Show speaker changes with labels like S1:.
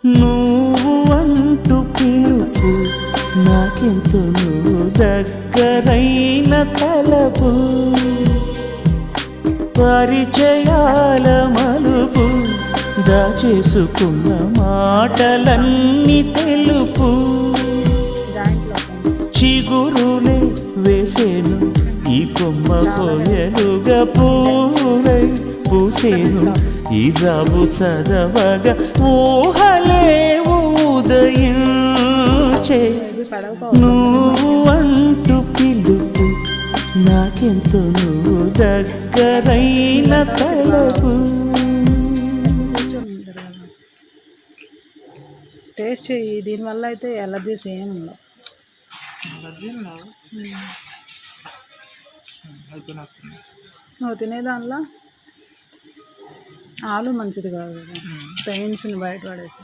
S1: నువ్వు అంటూ పిలుపు నాకెంతో నువ్వు దగ్గరైన తలపు పరిచయాల మలుపు దాచేసుకున్న మాటలన్నీ తెలుపు చిగురులే వేసేను ఈ కొమ్మ కోయలుగా పూలై పూసేను ఈ జాబు చదవగా ఊహలే ఉదయించే నువ్వు అంటూ పిలుపు నాకెంతో నువ్వు దగ్గరైన తలపు.
S2: టేస్ట్ చెయ్యి, దీనివల్ల అయితే ఎలర్జీస్ ఏం ఉండవు. నువ్వు తినే దానిలో ఆలు మంచిది కాదు కదా, పెయిన్స్ని బయటపడేసి.